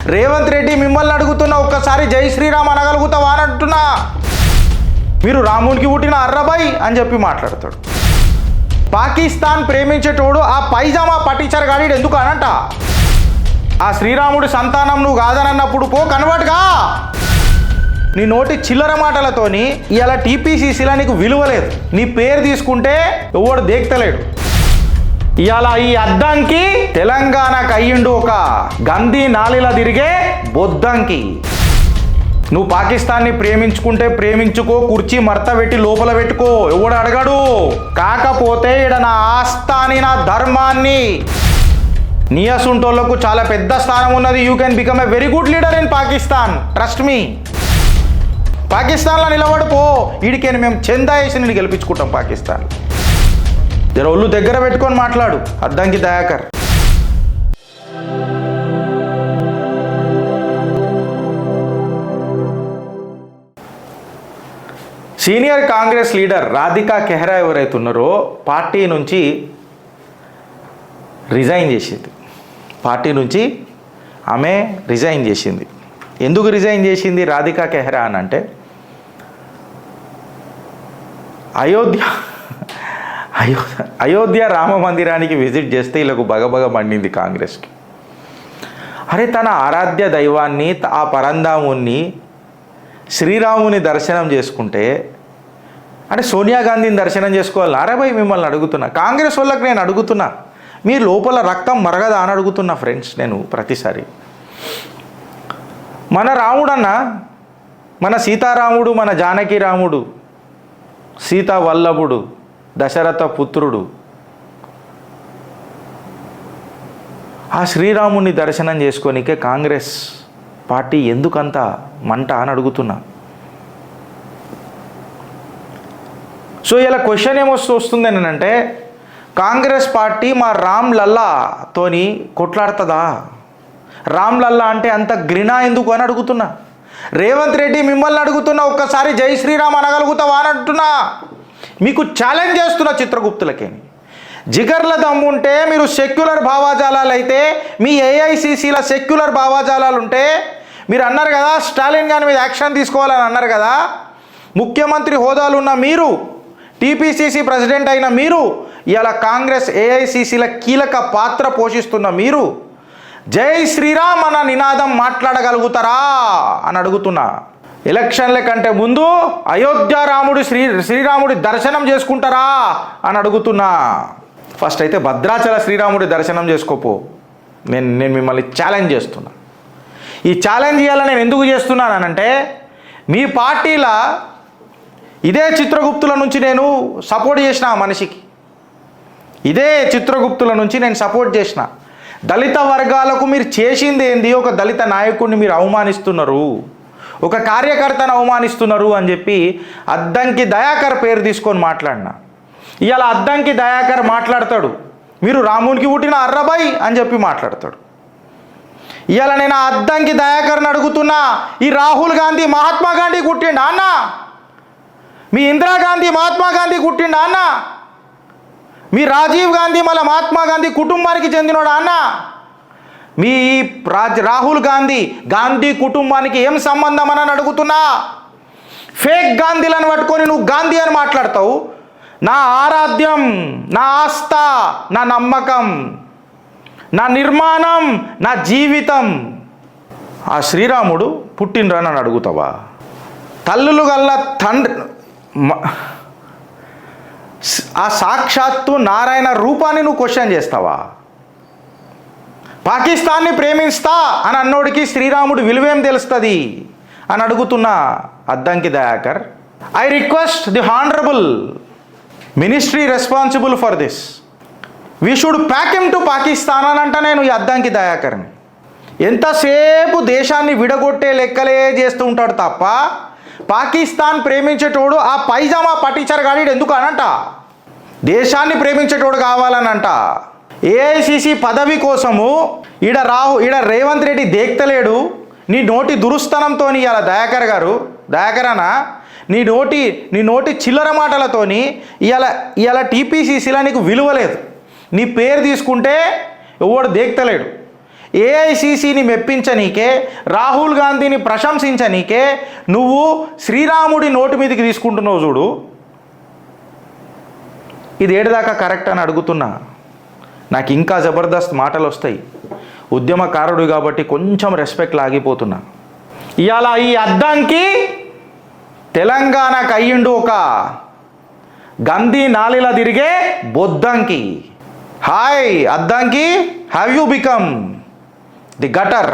రేవంత్ రెడ్డి మిమ్మల్ని అడుగుతున్నా, ఒక్కసారి జై శ్రీరామ్ అనగలుగుతావా అని అంటున్నా. మీరు రామునికి పుట్టిన అర్రబాయ్ అని చెప్పి మాట్లాడతాడు. పాకిస్తాన్ ప్రేమించేటోడు ఆ పైజామా పట్టించారు గాడి ఎందుకు అనంట. ఆ శ్రీరాముడి సంతానం నువ్వు కాదనన్నప్పుడు పో కన్వర్ట్గా. నీ నోటి చిల్లర మాటలతోని ఇలా టీపీసీసీలా నీకు విలువలేదు. నీ పేరు తీసుకుంటే ఎవడు దేక్తలేడు. ఇవాళ ఈ అద్దంకి తెలంగాణకు అయ్యిండు ఒక గంధీ నాలిలా తిరిగే బొద్దంకి. నువ్వు పాకిస్తాన్ని ప్రేమించుకుంటే ప్రేమించుకో, కుర్చీ మర్త పెట్టి లోపల పెట్టుకో, ఎవడు అడగడు. కాకపోతే ఈడ నా ఆస్థాని, నా ధర్మాన్ని, నియసుంటోళ్లకు చాలా పెద్ద స్థానం ఉన్నది. You can become a very good leader in Pakistan, trust me. పాకిస్తాన్లో నిలబడిపో, వీడికని మేము చందా వేసి నేను గెలిపించుకుంటాం పాకిస్తాన్. జర ఒళ్ళు దగ్గర పెట్టుకొని మాట్లాడు అద్దంకి దయాకర్. సీనియర్ కాంగ్రెస్ లీడర్ రాధికా కెహ్రా ఎవరైతే ఉన్నారో పార్టీ నుంచి రిజైన్ చేసింది. పార్టీ నుంచి ఆమె రిజైన్ చేసింది. ఎందుకు రిజైన్ చేసింది రాధికా కెహ్రా అని అంటే, అయోధ్య రామ మందిరానికి విజిట్ చేస్తే వీళ్ళకు బగబగ మండింది కాంగ్రెస్కి. అరే తన ఆరాధ్య దైవాన్ని, ఆ పరంధాముని, శ్రీరాముని దర్శనం చేసుకుంటే అంటే సోనియా గాంధీని దర్శనం చేసుకోవాలి. అరేబాయ్ మిమ్మల్ని అడుగుతున్నా, కాంగ్రెస్ వాళ్ళకి నేను అడుగుతున్నా, మీ లోపల రక్తం మరగదా అని అడుగుతున్నా ఫ్రెండ్స్. నేను ప్రతిసారి మన రాముడన్న, మన సీతారాముడు, మన జానకి రాముడు, సీతా వల్లభుడు, దశరథ పుత్రుడు, ఆ శ్రీరాముని దర్శనం చేసుకోనికే కాంగ్రెస్ పార్టీ ఎందుకంత మంట అని అడుగుతున్నా. సో ఇలా క్వశ్చన్ వస్తుంది అంటే, కాంగ్రెస్ పార్టీ మా రామ్ లల్లాతోని కొట్లాడుతుందా? రామ్ లల్లా అంటే అంత గ్రినా ఎందుకు అని అడుగుతున్నా. రేవంత్ రెడ్డి మిమ్మల్ని అడుగుతున్నా, ఒక్కసారి జై శ్రీరామ్ అనగలుగుతావా అని అంటున్నా. మీకు ఛాలెంజ్ చేస్తున్న చిత్రగుప్తులకి. జిగర్ల దమ్ముంటే మీరు సెక్యులర్ భావాజాలాలు అయితే, మీ ఏఐసిసిల సెక్యులర్ భావాజాలాలు ఉంటే, మీరు అన్నారు కదా స్టాలిన్ గారి మీద యాక్షన్ తీసుకోవాలని అన్నారు కదా. ముఖ్యమంత్రి హోదాలు ఉన్న మీరు, టీపీసీసీ ప్రెసిడెంట్ అయిన మీరు, ఇలా కాంగ్రెస్ ఏఐసిసిల కీలక పాత్ర పోషిస్తున్న మీరు జై శ్రీరామ్ అన్న నినాదం మాట్లాడగలుగుతారా అని అడుగుతున్నా. ఎలక్షన్ల కంటే ముందు అయోధ్య రాముడు శ్రీరాముడి దర్శనం చేసుకుంటారా అని అడుగుతున్నా. ఫస్ట్ అయితే భద్రాచల శ్రీరాముడి దర్శనం చేసుకోపో. నేను మిమ్మల్ని ఛాలెంజ్ చేస్తున్నా. ఈ ఛాలెంజ్ చేయాలని నేను ఎందుకు చేస్తున్నానంటే, మీ పార్టీల ఇదే చిత్రగుప్తుల నుంచి నేను సపోర్ట్ చేసిన ఆ మనిషికి, ఇదే చిత్రగుప్తుల నుంచి నేను సపోర్ట్ చేసిన. దళిత వర్గాలకు మీరు చేసింది ఏంది? ఒక దళిత నాయకుడిని మీరు అవమానిస్తున్నారు, ఒక కార్యకర్తను అవమానిస్తున్నారు అని చెప్పి అద్దంకి దయాకర్ పేరు తీసుకొని మాట్లాడినా. ఇవాళ అద్దంకి దయాకర్ మాట్లాడతాడు, మీరు రామునికి పుట్టిన అర్రబాయ్ అని చెప్పి మాట్లాడతాడు. ఇవాళ నేను ఆ అద్దంకి దయాకర్ని అడుగుతున్నా, ఈ రాహుల్ గాంధీ మహాత్మా గాంధీ పుట్టిండా అన్న? మీ ఇందిరాగాంధీ మహాత్మా గాంధీ పుట్టిండా అన్న? మీ రాజీవ్ గాంధీ మళ్ళీ మహాత్మా గాంధీ కుటుంబానికి చెందినోడా అన్న? మీ రాహుల్ గాంధీ కుటుంబానికి ఏం సంబంధం అని అడుగుతున్నా. ఫేక్ గాంధీలను పట్టుకొని నువ్వు గాంధీ అని మాట్లాడతావు. నా ఆరాధ్యం, నా ఆస్థ, నా నమ్మకం, నా నిర్మాణం, నా జీవితం ఆ శ్రీరాముడు పుట్టినరని అని అడుగుతావా? తల్లులు గల్ల తండ్రి, ఆ సాక్షాత్తు నారాయణ రూపాన్ని నువ్వు క్వశ్చన్ చేస్తావా? పాకిస్తాన్ని ప్రేమిస్తా అని అన్నోడికి శ్రీరాముడు విలువేం తెలుస్తుంది అని అడుగుతున్నా Addanki Dayakar. I request the honourable ministry responsible for this, we should pack him to Pakistan అని అంట నేను ఈ అద్దంకి దయాకర్ని. ఎంతసేపు దేశాన్ని విడగొట్టే లెక్కలే చేస్తూ ఉంటాడు తప్ప, పాకిస్తాన్ ప్రేమించేటోడు ఆ పైజామా పట్టించారు గాడి ఎందుకు అనంట. దేశాన్ని ప్రేమించేటోడు కావాలనంట. ఏఐసిసి పదవి కోసము ఈడ రేవంత్ రెడ్డి దేక్తలేడు. నీ నోటి దురుస్తనంతో ఇలా దయాకరనా నీ నోటి చిల్లర మాటలతోని ఇలా టీపీసీసీలా నీకు విలువలేదు. నీ పేరు తీసుకుంటే ఎవడు దేక్తలేడు. ఏఐసిసిని మెప్పించనీకే, రాహుల్ గాంధీని ప్రశంసించనీకే నువ్వు శ్రీరాముడి నోటి మీదకి తీసుకుంటున్నావు చూడు. ఇది ఏడుదాకా కరెక్ట్ అని అడుగుతున్నా. నాకు ఇంకా జబర్దస్త్ మాటలు వస్తాయి. ఉద్యమకారుడు కాబట్టి కొంచెం రెస్పెక్ట్ లాగిపోతున్నా. ఇవాళ ఈ అద్దంకి తెలంగాణకు అయ్యిండు ఒక గంధి నాలిలా తిరిగే బొద్దంకి. Hi Addanki, have you become the gutter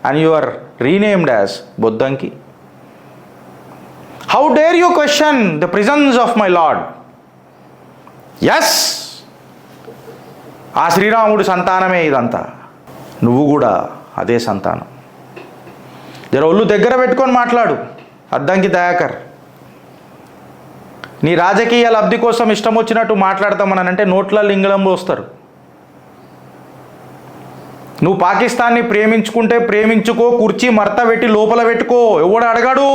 and you are renamed as బొద్దంకి? How dare you question the presence of my lord? Yes, ఆ శ్రీరాముడి సంతానమే ఇదంతా. నువ్వు కూడా అదే సంతానం. జర ఒళ్ళు దగ్గర పెట్టుకొని మాట్లాడు అద్దంకి దయాకర్. నీ రాజకీయ లబ్ధి కోసం ఇష్టం వచ్చినట్టు మాట్లాడతామనంటే నోట్ల ఇంగ్లంలో వస్తారు. నువ్వు పాకిస్తాన్ని ప్రేమించుకుంటే ప్రేమించుకో, కుర్చీ మర్త పెట్టి లోపల పెట్టుకో, ఎవడు అడగడు.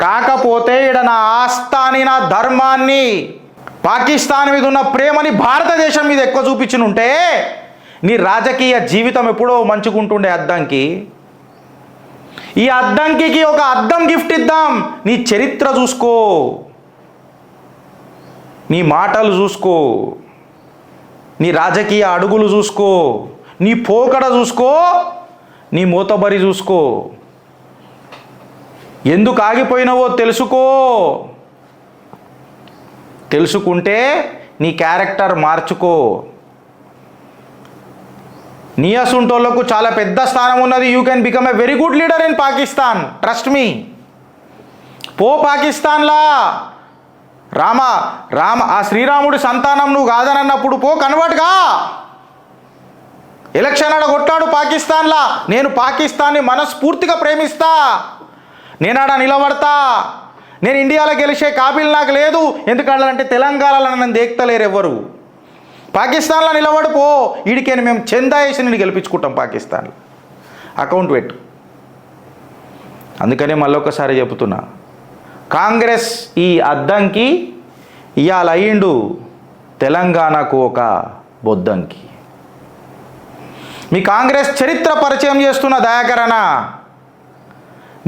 కాకపోతే ఈడ నా ఆస్థాని, నా ధర్మాన్ని, పాకిస్తాన్ మీద ఉన్న ప్రేమని భారతదేశం మీద ఎక్కువ చూపించునుంటే నీ రాజకీయ జీవితం ఎప్పుడో మంచుకుంటుండే అద్దంకి. ఈ అద్దంకి ఒక అద్దం గిఫ్ట్ ఇద్దాం. నీ చరిత్ర చూసుకో, నీ మాటలు చూసుకో, నీ రాజకీయ అడుగులు చూసుకో, నీ పోకడ చూసుకో, నీ మూతబరి చూసుకో. ఎందుకు ఆగిపోయినావో తెలుసుకో. తెలుసుకుంటే నీ క్యారెక్టర్ మార్చుకో. నీ అసుంటోళ్లకు చాలా పెద్ద స్థానం ఉన్నది. You can become a very good leader in Pakistan, trust me. పో పాకిస్తాన్లా. రామ ఆ శ్రీరాముడి సంతానం నువ్వు కాదనన్నప్పుడు పో, కన్వర్ట్గా. ఎలక్షన్ ఆడ కొట్టాడు పాకిస్తాన్లా. నేను పాకిస్తాన్ని మనస్ఫూర్తిగా ప్రేమిస్తా, నేను ఆడ నిలబడతా, నేను ఇండియాలో గెలిచే కాబిల్ నాకు లేదు. ఎందుకంటే తెలంగాణలో నన్ను దేక్తలేరు ఎవరు. పాకిస్తాన్లో నిలబడిపో. ఈడికేని మేము చందా వేసి నేను గెలిపించుకుంటాం పాకిస్తాన్లో. అకౌంట్ పెట్టు. అందుకనే మళ్ళొకసారి చెబుతున్నా, కాంగ్రెస్ ఈ అద్దంకి ఇవాళ అయ్యిండు తెలంగాణకు ఒక బొద్దంకి. మీ కాంగ్రెస్ చరిత్ర పరిచయం చేస్తున్న దయాకరణ.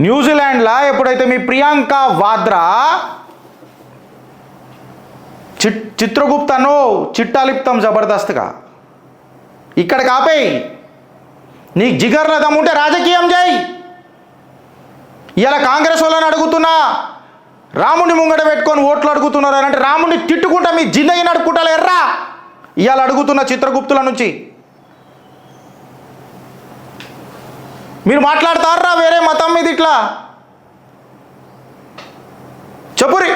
న్యూజిలాండ్లో ఎప్పుడైతే మీ ప్రియాంక వాద్రా చిత్రగుప్తను చిట్టాలిప్తాం జబర్దస్త్గా, ఇక్కడ కాపేయి. నీకు జిగర్ల దమ్ముంటే రాజకీయం చేయి. ఇలా కాంగ్రెస్ వాళ్ళని అడుగుతున్నా, రాముడిని ముంగట పెట్టుకొని ఓట్లు అడుగుతున్నారు అంటే రాముడిని తిట్టుకుంటా మీ జిందగీ నడుపుకుంటా ఎర్రా. ఇవాళ అడుగుతున్న చిత్రగుప్తుల నుంచి మీరు మాట్లాడతారా వేరే మతం మీద ఇట్లా? చెప్పురి.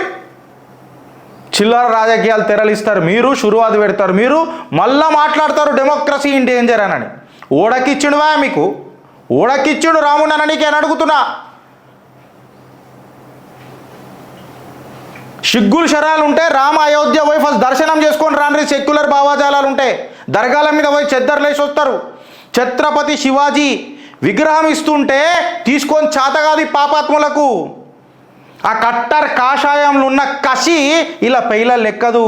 చిల్లర రాజకీయాలు తెరలిస్తారు మీరు, షురువాదు పెడతారు మీరు, మళ్ళా మాట్లాడతారు డెమోక్రసీ ఇన్ డేంజర్ అని. ఓడకిచ్చుడువా మీకు? ఓడకిచ్చుడు రాముడు అననీకి అని అడుగుతున్నా. సిగ్గులు శరాలు ఉంటే రామ అయోధ్య పోయి ఫస్ట్ దర్శనం చేసుకొని రాండ్రి. సెక్యులర్ భావాజాలాలు ఉంటే దర్గాల మీద పోయి చెద్దర్లేసి వస్తారు. ఛత్రపతి శివాజీ విగ్రహం ఇస్తుంటే తీసుకొని చాతగాది పాపాత్ములకు. ఆ కట్టర్ కాషాయంలో ఉన్న కసి ఇలా పైల లెక్కదు.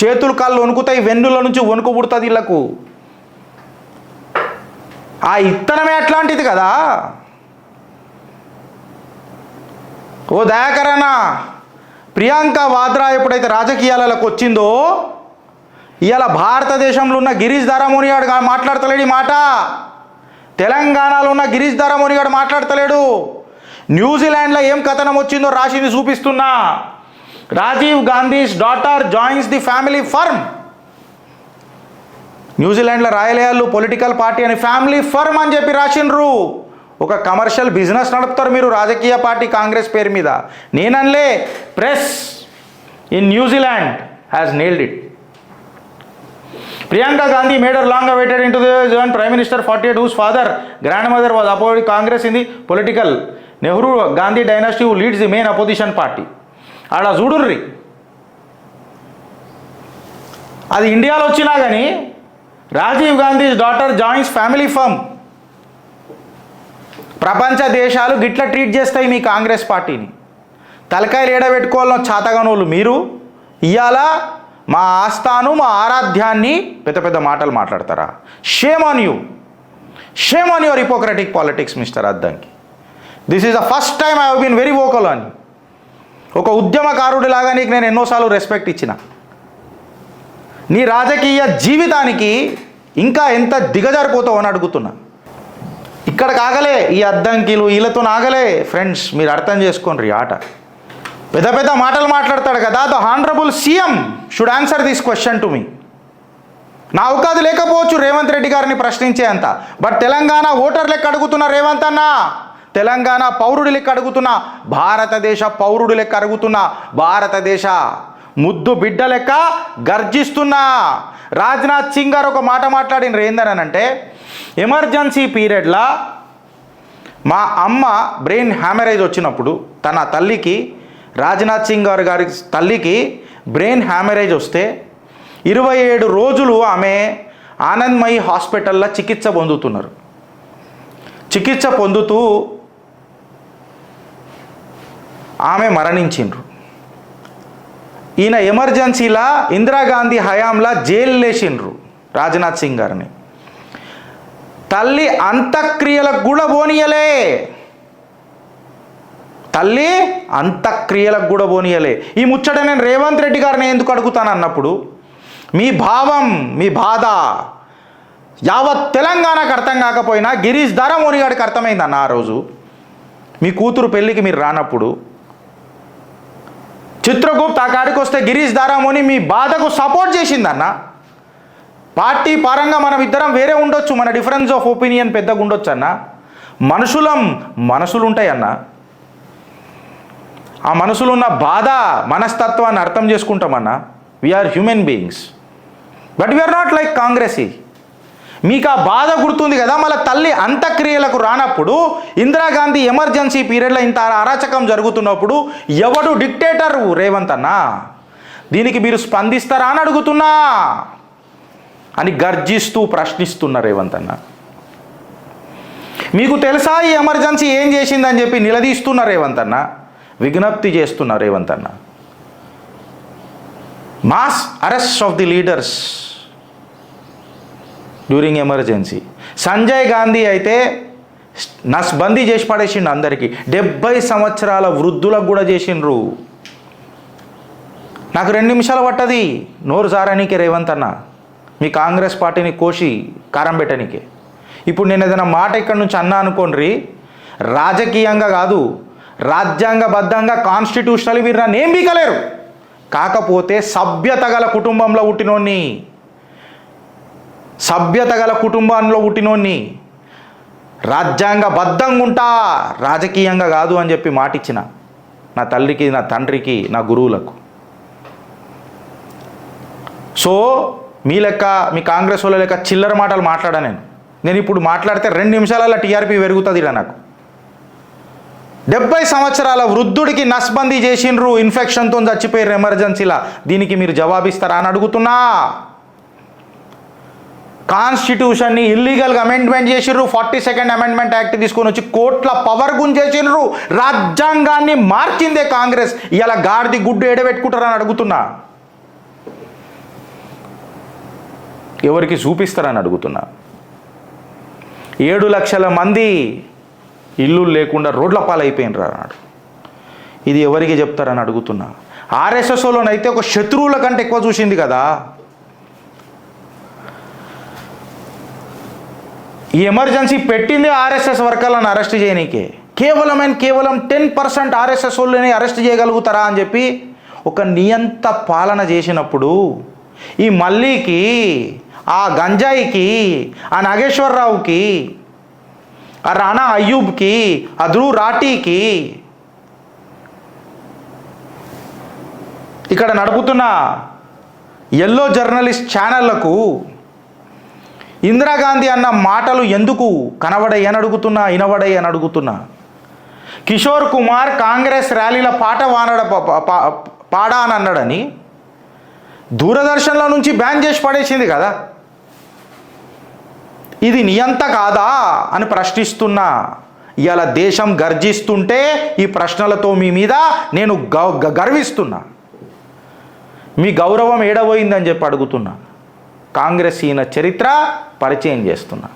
చేతులు కాళ్ళు వణుకుతాయి, వెన్నుల నుంచి వణుకు పుడుతుంది వీళ్ళకు. ఆ ఇత్తనమే అట్లాంటిది కదా. ఓ దయాకరణ, ప్రియాంక వాద్రా ఎప్పుడైతే రాజకీయాలకు వచ్చిందో ఇవాళ భారతదేశంలో ఉన్న గిరీష్ ధారామోనిగాడు మాట్లాడతలేడు ఈ మాట. తెలంగాణలో ఉన్న గిరీష్ ధారామోనిగాడు మాట్లాడతలేడు. న్యూజిలాండ్లో ఏం కథనం వచ్చిందో రాశిని చూపిస్తున్నా. Rajiv Gandhi's daughter joins the family firm. న్యూజిలాండ్లో రాయలేయాళ్ళు పొలిటికల్ పార్టీ అని ఫ్యామిలీ ఫర్మ్ అని చెప్పి రాసిండ్రు. ఒక కమర్షియల్ బిజినెస్ నడుపుతారు మీరు రాజకీయ పార్టీ కాంగ్రెస్ పేరు మీద. నేనన్లే, press in New Zealand has nailed it. Priyanka Gandhi made her long awaited into the Prime Minister 48 whose father, grandmother was opposing Congress in the political Nehru Gandhi dynasty who leads the main opposition party. ఆడ చూడుర్రి. అది ఇండియాలో వచ్చినా కానీ Rajiv Gandhi daughter joins family firm. ప్రపంచ దేశాలు గిట్ల treat చేస్తాయి మీ కాంగ్రెస్ పార్టీని. తలకాయలు ఏడబెట్టుకోవాలన్న చాతగానోళ్ళు మీరు ఇవాళ మా ఆస్థాను మా ఆరాధ్యాన్ని పెద్ద పెద్ద మాటలు మాట్లాడతారా? Shame on you. Shame on your hypocritic politics mister Addanki. This is the first time I have been very vocal అని. ఒక ఉద్యమకారుడిలాగా నీకు నేను ఎన్నోసార్లు రెస్పెక్ట్ ఇచ్చిన. నీ రాజకీయ జీవితానికి ఇంకా ఎంత దిగజారిపోతావు అని అడుగుతున్నా. ఇక్కడ కాగలే ఈ అద్దంకిలు వీళ్ళతో నాగలే. ఫ్రెండ్స్, మీరు అర్థం చేసుకోండి ఆట. పెద్ద పెద్ద మాటలు మాట్లాడతాడు కదా. The honourable CM should answer this question to me. నా అవకాశం లేకపోవచ్చు రేవంత్ రెడ్డి గారిని ప్రశ్నించే అంత, బట్ తెలంగాణ ఓటర్ లెక్క అడుగుతున్న రేవంత్ అన్న, తెలంగాణ పౌరుడి లెక్క అడుగుతున్నా, భారతదేశ పౌరుడి లెక్క అడుగుతున్నా, భారతదేశ ముద్దు బిడ్డ లెక్క గర్జిస్తున్నా. రాజ్నాథ్ సింగ్ గారు ఒక మాట మాట్లాడిన ఏందనంటే, ఎమర్జెన్సీ పీరియడ్లో మా అమ్మ బ్రెయిన్ హ్యామరేజ్ వచ్చినప్పుడు తన తల్లికి, రాజ్నాథ్ సింగ్ గారి తల్లికి బ్రెయిన్ హ్యామరేజ్ వస్తే 27 రోజులు ఆమె ఆనందమయి హాస్పిటల్లో చికిత్స పొందుతున్నారు. చికిత్స పొందుతూ ఆమె మరణించిండ్రు. ఈయన ఎమర్జెన్సీలా ఇందిరాగాంధీ హయాంలా జైలు లేచిండ్రు రాజ్నాథ్ సింగ్ గారిని. తల్లి అంత్యక్రియలకు కూడా పోనీయలే. తల్లి అంత్యక్రియలకు కూడా పోనీయలే. ఈ ముచ్చట నేను రేవంత్ రెడ్డి గారిని ఎందుకు అడుగుతాను అన్నప్పుడు, మీ భావం, మీ బాధ యావత్ తెలంగాణకు అర్థం కాకపోయినా గిరీష్ దారామోని గారికి అర్థమైందన్న. ఆ రోజు మీ కూతురు పెళ్ళికి మీరు రానప్పుడు చిత్రగుప్త ఆ కాడికి వస్తే గిరీష్ దారామోని మీ బాధకు సపోర్ట్ చేసిందన్న. పార్టీ పరంగా మనం ఇద్దరం వేరే ఉండొచ్చు, మన డిఫరెన్స్ ఆఫ్ ఒపీనియన్ పెద్దగా ఉండొచ్చు అన్న. మనసులు ఉంటాయన్న. ఆ మనసులున్న బాధ, మనస్తత్వాన్ని అర్థం చేసుకుంటామన్నా. We are human beings, but we are not like Congress. మీకు ఆ బాధ గుర్తుంది కదా. మళ్ళీ తల్లి అంత్యక్రియలకు రానప్పుడు, ఇందిరాగాంధీ ఎమర్జెన్సీ పీరియడ్లో ఇంత అరాచకం జరుగుతున్నప్పుడు ఎవడు డిక్టేటర్ రేవంత్ అన్న, దీనికి మీరు స్పందిస్తారా అని అడుగుతున్నా అని గర్జిస్తూ ప్రశ్నిస్తున్న రేవంత్ అన్న. మీకు తెలుసా ఈ ఎమర్జెన్సీ ఏం చేసిందని చెప్పి నిలదీస్తున్న రేవంత్ అన్న, విజ్ఞప్తి చేస్తున్న రేవంత్ అన్న. Mass arrest of the leaders during emergency. Sanjay Gandhi అయితే నస్బందీ చేసి పడేసిండు అందరికీ. 70 సంవత్సరాల వృద్ధులకు కూడా చేసిండ్రు. నాకు 2 నిమిషాలు పట్టది నోరు జారానికే రేవంత్ అన్న, మీ కాంగ్రెస్ పార్టీని కోసి కారం పెట్టనికే. ఇప్పుడు నేను ఏదైనా మాట ఇక్కడి నుంచి అన్నా అనుకోండి, రాజకీయంగా కాదు, రాజ్యాంగబద్ధంగా కాన్స్టిట్యూషనల్ మీరు నన్ను ఏం బీకలేరు. కాకపోతే సభ్యత గల కుటుంబంలో పుట్టినోన్ని, సభ్యత గల కుటుంబంలో పుట్టినోన్ని, రాజ్యాంగబద్ధంగా ఉంటా, రాజకీయంగా కాదు అని చెప్పి మాటిచ్చిన నా తల్లికి, నా తండ్రికి, నా గురువులకు. సో మీ లెక్క, మీ కాంగ్రెస్ వాళ్ళ లెక్క చిల్లర మాటలు మాట్లాడా నేను ఇప్పుడు మాట్లాడితే 2 నిమిషాలలో టీఆర్పీ పెరుగుతుంది ఇలా. నాకు 70 సంవత్సరాల వృద్ధుడికి నస్బందీ చేసిండ్రు, ఇన్ఫెక్షన్తో చచ్చిపోయారు ఎమర్జెన్సీలా. దీనికి మీరు జవాబిస్తారా అని అడుగుతున్నా. కాన్స్టిట్యూషన్ని ఇల్లీగల్గా అమెండ్మెంట్ చేసిండ్రు, 42nd అమెండ్మెంట్ యాక్ట్ తీసుకొని వచ్చి కోట్ల పవర్ గుంజేసిండ్రు. రాజ్యాంగాన్ని మార్చిందే కాంగ్రెస్. ఇలా గాడిది గుడ్డు ఏడబెట్టుకుంటారని అడుగుతున్నా. ఎవరికి చూపిస్తారని అడుగుతున్నా. 7 లక్షల మంది ఇల్లు లేకుండా రోడ్ల పాలైపోయినరు అన్నాడు. ఇది ఎవరికి చెప్తారని అడుగుతున్నా. ఆర్ఎస్ఎస్లోనైతే ఒక శత్రువుల కంటే ఎక్కువ చూసింది కదా. ఈ ఎమర్జెన్సీ పెట్టింది ఆర్ఎస్ఎస్ వర్కర్లను అరెస్ట్ చేయనీకే. కేవలం 10% ఆర్ఎస్ఎస్ వాళ్ళని అరెస్ట్ చేయగలుగుతారా అని చెప్పి ఒక నియంత పాలన చేసినప్పుడు, ఈ మల్లీకి, ఆ గంజాయికి, ఆ నాగేశ్వరరావుకి, ఆ రాణా అయ్యూబ్కి, ఆ ధ్రువ్ రాఠీకి, ఇక్కడ నడుపుతున్న ఎల్లో జర్నలిస్ట్ ఛానళ్లకు ఇందిరాగాంధీ అన్న మాటలు ఎందుకు కనబడాయి అని అడుగుతున్నా, వినబడాయి అని అడుగుతున్నా. కిషోర్ కుమార్ కాంగ్రెస్ ర్యాలీల పాట పాడా అని అన్నాడని దూరదర్శన్లో నుంచి బ్యాన్ చేసి పడేసింది కదా. ఇది నియంత కాదా అని ప్రశ్నిస్తున్నా. ఇవాళ దేశం గర్జిస్తుంటే ఈ ప్రశ్నలతో మీ మీద నేను గర్విస్తున్నా. మీ గౌరవం ఏడబోయిందని చెప్పి అడుగుతున్నా. కాంగ్రెస్ ఈయన చరిత్ర పరిచయం చేస్తున్నా.